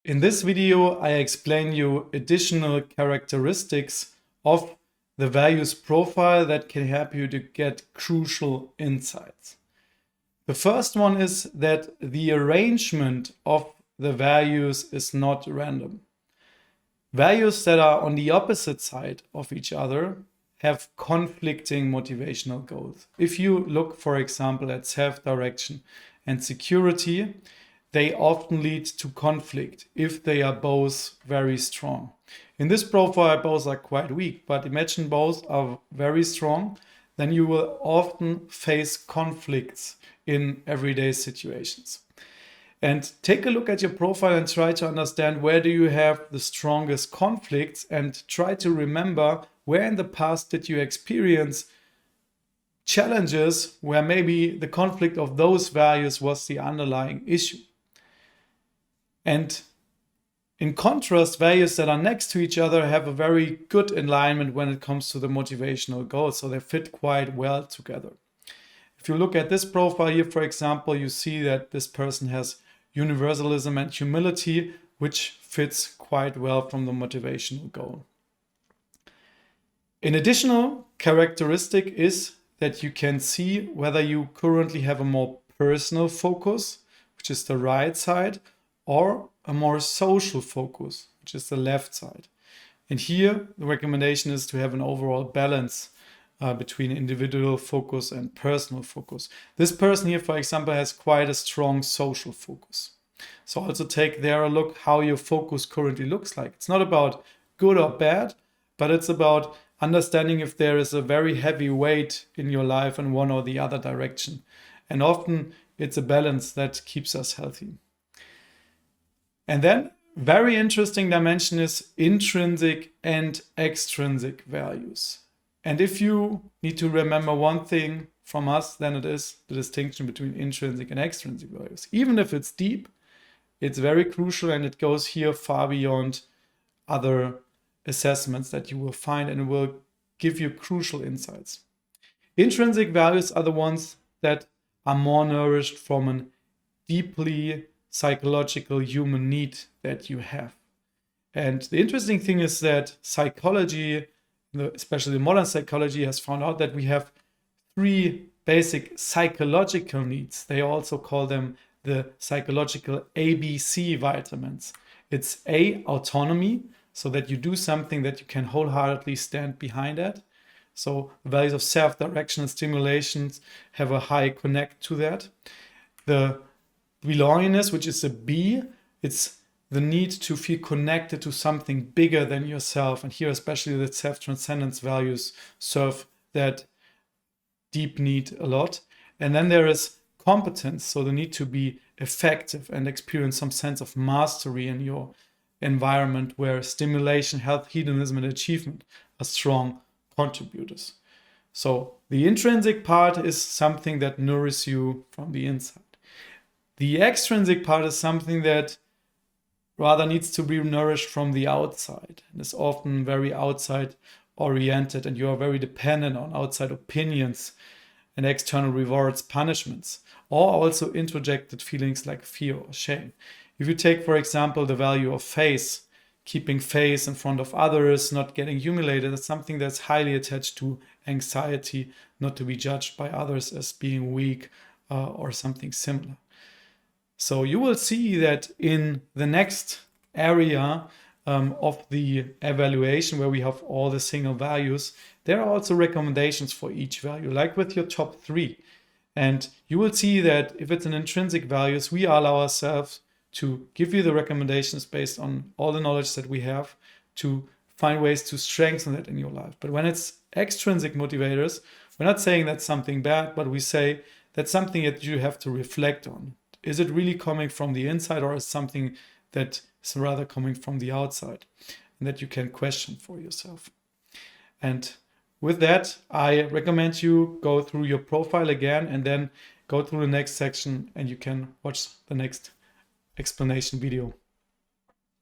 In this video, I explain you additional characteristics of the values profile that can help you to get crucial insights. The first one is that the arrangement of the values is not random. Values that are on the opposite side of each other have conflicting motivational goals. If you look, for example, at self-direction and security, they often lead to conflict if they are both very strong. In this profile, both are quite weak, but imagine both are very strong, then you will often face conflicts in everyday situations. And take a look at your profile and try to understand where do you have the strongest conflicts, and try to remember where in the past did you experience challenges where maybe the conflict of those values was the underlying issue. And in contrast, values that are next to each other have a very good alignment when it comes to the motivational goals, so they fit quite well together. If you look at this profile here, for example, you see that this person has universalism and humility, which fits quite well from the motivational goal. An additional characteristic is that you can see whether you currently have a more personal focus, which is the right side, or a more social focus, which is the left side. And here, the recommendation is to have an overall balance between individual focus and personal focus. This person here, for example, has quite a strong social focus. So also take there a look how your focus currently looks like. It's not about good or bad, but it's about understanding if there is a very heavy weight in your life in one or the other direction. And often it's a balance that keeps us healthy. And then very interesting dimension is intrinsic and extrinsic values. And if you need to remember one thing from us, then it is the distinction between intrinsic and extrinsic values. Even if it's deep, it's very crucial, and it goes here far beyond other assessments that you will find, and it will give you crucial insights. Intrinsic values are the ones that are more nourished from a deeply psychological human need that you have. And the interesting thing is that psychology, especially modern psychology, has found out that we have three basic psychological needs. They also call them the psychological ABC vitamins. It's A, autonomy, so that you do something that you can wholeheartedly stand behind it. So the values of self-direction and stimulations have a high connect to that. The belongingness, which is a B, it's the need to feel connected to something bigger than yourself. And here especially the self-transcendence values serve that deep need a lot. And then there is competence, so the need to be effective and experience some sense of mastery in your environment, where stimulation, health, hedonism, and achievement are strong contributors. So the intrinsic part is something that nourishes you from the inside. The extrinsic part is something that rather needs to be nourished from the outside, and is often very outside oriented, and you are very dependent on outside opinions and external rewards, punishments, or also introjected feelings like fear or shame. If you take, for example, the value of face, keeping face in front of others, not getting humiliated, that's something that's highly attached to anxiety, not to be judged by others as being weak or something similar. So you will see that in the next area of the evaluation, where we have all the single values, there are also recommendations for each value, like with your top 3. And you will see that if it's an intrinsic values, we allow ourselves to give you the recommendations based on all the knowledge that we have to find ways to strengthen that in your life. But when it's extrinsic motivators, we're not saying that's something bad, but we say that's something that you have to reflect on. Is it really coming from the inside, or is something that is rather coming from the outside, and that you can question for yourself? And with that, I recommend you go through your profile again and then go through the next section, and you can watch the next explanation video.